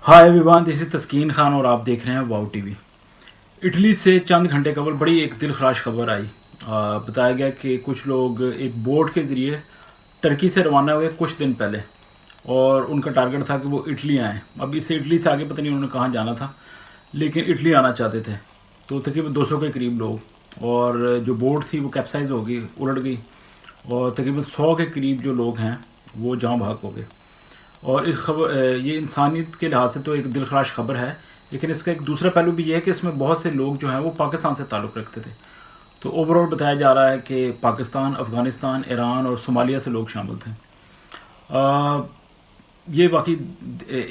Hi everyone, this is तस्कीन खान और आप देख रहे हैं वाओ टीवी। इटली से चंद घंटे कबल बड़ी एक दिलखराश खबर आई। बताया गया कि कुछ लोग एक बोट के ज़रिए टर्की से रवाना हुए कुछ दिन पहले, और उनका टारगेट था कि वो इटली आएँ। अब इससे इटली से आगे पता नहीं उन्होंने कहाँ जाना था, लेकिन इटली आना चाहते थे। तो तकरीबन 200 के करीब लोग, और जो बोट थी वो कैप्साइज हो गई, उलट गई, और तकरीबन 100 के करीब जो लोग हैं वो जाँ भाग हो गए। और इस खबर ये इंसानियत के लिहाज से तो एक दिलखराश खबर है, लेकिन इसका एक दूसरा पहलू भी ये है कि इसमें बहुत से लोग जो हैं वो पाकिस्तान से ताल्लुक़ रखते थे। तो ओवरऑल बताया जा रहा है कि पाकिस्तान, अफ़गानिस्तान, ईरान और सोमालिया से लोग शामिल थे। ये वाकई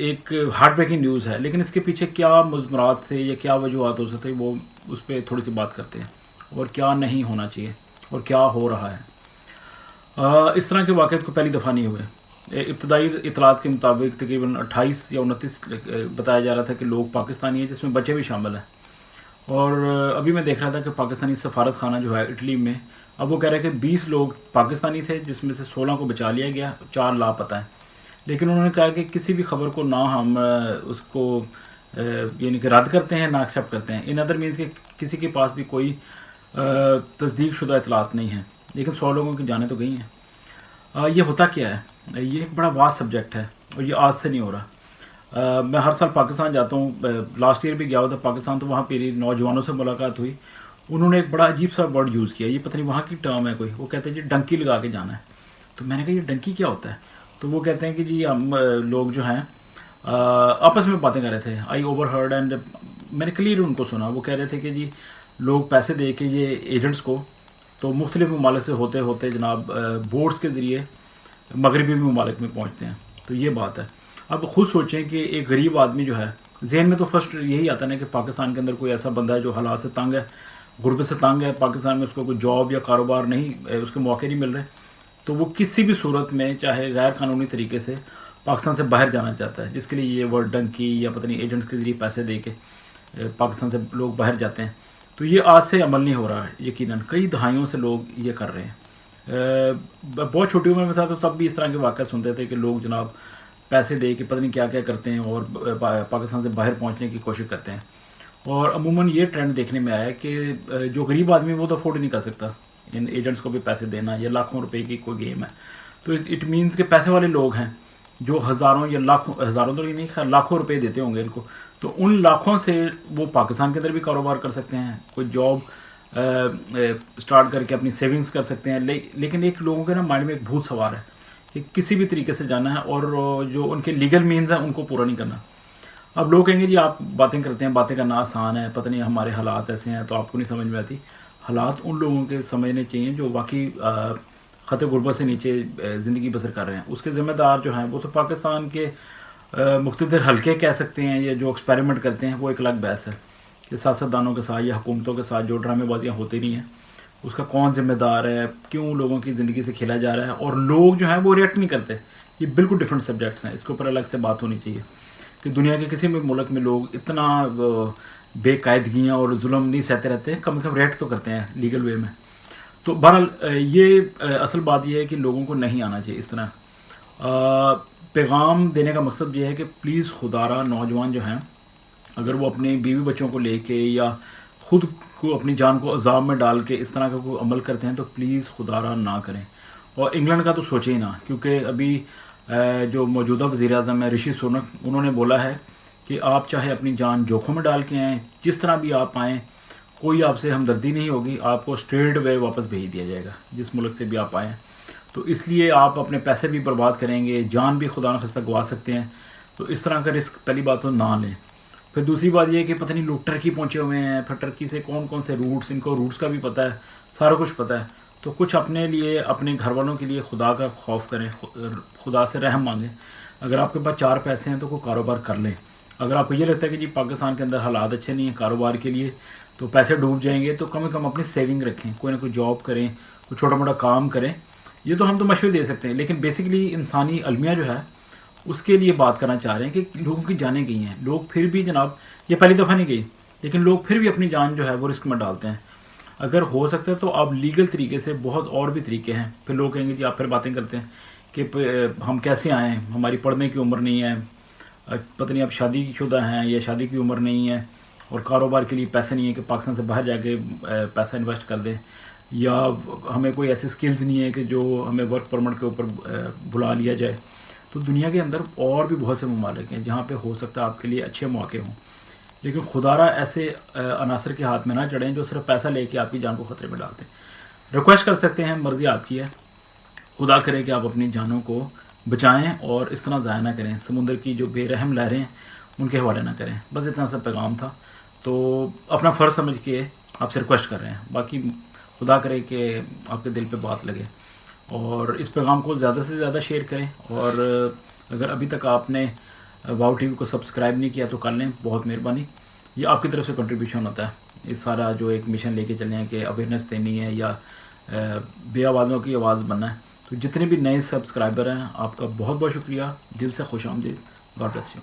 एक हार्ट ब्रेकिंग न्यूज़ है, लेकिन इसके पीछे क्या मुज़मरात थे या क्या वजूहत हो सकते, वो उस पर थोड़ी सी बात करते हैं, और क्या नहीं होना चाहिए और क्या हो रहा है। इस तरह के वाक़यात को पहली दफ़ा नहीं हुए। इब्तदाई इतलात के मुताबिक तकरीबन 28 या 29 बताया जा रहा था कि लोग पाकिस्तानी हैं, जिसमें बच्चे भी शामिल हैं। और अभी मैं देख रहा था कि पाकिस्तानी सफारत खाना जो है इटली में, अब वो कह रहे हैं कि 20 लोग पाकिस्तानी थे, जिसमें से 16 को बचा लिया गया, 4 लापता हैं। लेकिन उन्होंने कहा कि किसी भी खबर को ना हम उसको यानी कि रद्द करते हैं, ना एक्सेप्ट करते हैं। इन अदर मीन्स कि किसी के पास भी कोई तस्दीक शुदा इतलात नहीं है, लेकिन 100 लोगों की जानें तो गई हैं। ये होता क्या है? ये एक बड़ा वास्ट सब्जेक्ट है, और ये आज से नहीं हो रहा। मैं हर साल पाकिस्तान जाता हूँ, लास्ट ईयर भी गया हुआ था पाकिस्तान, तो वहाँ मेरी नौजवानों से मुलाकात हुई। उन्होंने एक बड़ा अजीब सा वर्ड यूज़ किया, ये पता नहीं वहाँ की टर्म है कोई, वो कहते हैं जी डंकी लगा के जाना है। तो मैंने कहा ये डंकी क्या होता है? तो वो कहते हैं कि जी हम लोग जो हैं आपस में बातें कर रहे थे। आई ओवर हर्ड एंड मैंने क्लियर उनको सुना। वो कह रहे थे कि जी लोग पैसे दे के ये एजेंट्स को, तो मुख्तलिफ ममालिक से होते होते जनाब बोट्स के ज़रिए मगरबी ममालिक में पहुँचते हैं। तो ये बात है। अब खुद सोचें कि एक गरीब आदमी जो है, जहन में तो फर्स्ट यही आता है कि पाकिस्तान के अंदर कोई ऐसा बंदा है जो हालात से तंग है, गुरबत से तंग है, पाकिस्तान में उसको कोई जॉब या कारोबार नहीं, उसके मौके नहीं मिल रहे, तो वो किसी भी सूरत में चाहे गैर कानूनी तरीके से पाकिस्तान से बाहर जाना चाहता है, जिसके लिए ये वर्ड डंकी या पता नहीं एजेंट्स के ज़रिए पैसे दे के पाकिस्तान से लोग बाहर जाते हैं। तो ये आज से अमल नहीं हो रहा है, यकीनन कई दहाइयों से लोग ये कर रहे हैं। बहुत छोटी उम्र में था तो तब भी इस तरह के वाक़या सुनते थे कि लोग जनाब पैसे दे के पता नहीं क्या क्या करते हैं और पाकिस्तान से बाहर पहुंचने की कोशिश करते हैं। और अमूमन ये ट्रेंड देखने में आया है कि जो गरीब आदमी वो तो अफोर्ड नहीं कर सकता इन एजेंट्स को भी पैसे देना, ये लाखों रुपए की कोई गेम है। तो इट मीन्स के पैसे वाले लोग हैं जो हज़ारों या लाखों, हज़ारों तो नहीं खैर लाखों रुपए देते होंगे इनको, तो उन लाखों से वो पाकिस्तान के अंदर भी कारोबार कर सकते हैं, कोई जॉब स्टार्ट करके अपनी सेविंग्स कर सकते हैं। लेकिन एक लोगों के ना माइंड में एक भूत सवार है कि किसी भी तरीके से जाना है, और जो उनके लीगल मीन्स हैं उनको पूरा नहीं करना। अब लोग कहेंगे जी आप बातें करते हैं, बातें करना आसान है, पता नहीं हमारे हालात ऐसे हैं तो आपको नहीं समझ में आती। हालात उन लोगों के समझने चाहिए जो वाकई ख़त गुरबत से नीचे ज़िंदगी बसर कर रहे हैं। उसके ज़िम्मेदार जो हैं वो तो पाकिस्तान के मुख्तलिफ हल्के कह सकते हैं, या जो एक्सपेरिमेंट करते हैं, वो एक अलग बहस है कि सियासतदानों के साथ या हुकूमतों के साथ जो ड्रामेबाजियाँ होती नहीं हैं उसका कौन ज़िम्मेदार है, क्यों लोगों की ज़िंदगी से खेला जा रहा है, और लोग जो हैं वो रिएक्ट नहीं करते। ये बिल्कुल डिफरेंट सब्जेक्ट्स हैं, इसके ऊपर अलग से बात होनी चाहिए कि दुनिया के किसी भी मुल्क में लोग इतना बेकायदगियाँ और जुल्म नहीं सहते रहते, कम से कम रिएक्ट तो करते हैं लीगल वे में। तो बहरहाल ये असल बात यह है कि लोगों को नहीं आना चाहिए इस तरह। पैगाम देने का मकसद ये है कि प्लीज़ खुदारा नौजवान जो हैं, अगर वो अपने बीवी बच्चों को लेके या ख़ुद को अपनी जान को अजाब में डाल के इस तरह का कोई अमल करते हैं तो प्लीज़ खुदारा ना करें। और इंग्लैंड का तो सोचें ही ना, क्योंकि अभी जो मौजूदा वज़ीर-ए-आज़म है ऋषि सुनक, उन्होंने बोला है कि आप चाहे अपनी जान जोखों में डाल के आएँ, जिस तरह भी आप आएँ, कोई आपसे हमदर्दी नहीं होगी, आपको स्ट्रेट वे वापस भेज दिया जाएगा जिस मुल्क से भी आप आएँ। तो इसलिए आप अपने पैसे भी बर्बाद करेंगे, जान भी खुदा न खास्ता गवा सकते हैं। तो इस तरह का रिस्क पहली बात तो ना लें। फिर दूसरी बात ये है कि पता नहीं लोग टर्की पहुँचे हुए हैं, फिर टर्की से कौन कौन से रूट्स, इनको रूट्स का भी पता है, सारा कुछ पता है। तो कुछ अपने लिए, अपने घर वालों के लिए खुदा का खौफ करें, खुदा से रहम मांगें। अगर आपके पास 4 पैसे हैं तो कोई कारोबार कर लें। अगर आपको ये लगता है कि जी पाकिस्तान के अंदर हालात अच्छे नहीं हैं कारोबार के लिए, तो पैसे डूब जाएंगे, तो कम से कम अपनी सेविंग रखें, कोई ना कोई जॉब करें, कोई छोटा मोटा काम करें। ये तो हम तो मशवरे दे सकते हैं, लेकिन बेसिकली इंसानी अलमिया जो है उसके लिए बात करना चाह रहे हैं कि लोगों की जानें गई हैं, लोग फिर भी जनाब, ये पहली दफ़ा नहीं गई, लेकिन लोग फिर भी अपनी जान जो है वो रिस्क में डालते हैं। अगर हो सकता है तो आप लीगल तरीके से, बहुत और भी तरीके हैं। फिर लोग कहेंगे कि आप फिर बातें करते हैं कि हम कैसे आएँ, हमारी पढ़ने की उम्र नहीं है, پتہ نہیں آپ شادی شدہ ہیں یا شادی کی عمر نہیں ہے اور کاروبار کے لیے پیسے نہیں ہے کہ پاکستان سے باہر جا کے پیسہ انویسٹ کر دیں، یا ہمیں کوئی ایسی سکلز نہیں ہے کہ جو ہمیں ورک پرمٹ کے اوپر بلا لیا جائے، تو دنیا کے اندر اور بھی بہت سے ممالک ہیں جہاں پہ ہو سکتا ہے آپ کے لیے اچھے مواقع ہوں، لیکن خدا را ایسے عناصر کے ہاتھ میں نہ چڑھیں جو صرف پیسہ لے کے آپ کی جان کو خطرے میں ڈالتے ہیں۔ ریکویسٹ کر سکتے ہیں، مرضی آپ کی ہے، خدا کرے کہ آپ اپنی جانوں کو بچائیں اور اس طرح ضائع نہ کریں، سمندر کی جو بے رحم لہریں ہیں ان کے حوالے نہ کریں۔ بس اتنا سا پیغام تھا، تو اپنا فرض سمجھ کے آپ سے ریکویسٹ کر رہے ہیں، باقی خدا کرے کہ آپ کے دل پہ بات لگے، اور اس پیغام کو زیادہ سے زیادہ شیئر کریں، اور اگر ابھی تک آپ نے واو ٹی وی کو سبسکرائب نہیں کیا تو کر لیں، بہت مہربانی، یہ آپ کی طرف سے کنٹریبیوشن ہوتا ہے، اس سارا جو ایک مشن لے کے چلے ہیں کہ اویئرنیس دینی ہے یا بے آوازوں کی آواز بننا ہے۔ تو جتنے بھی نئے سبسکرائبر ہیں آپ کا بہت بہت شکریہ، دل سے خوش آمدید، گاڈ بلیس یو۔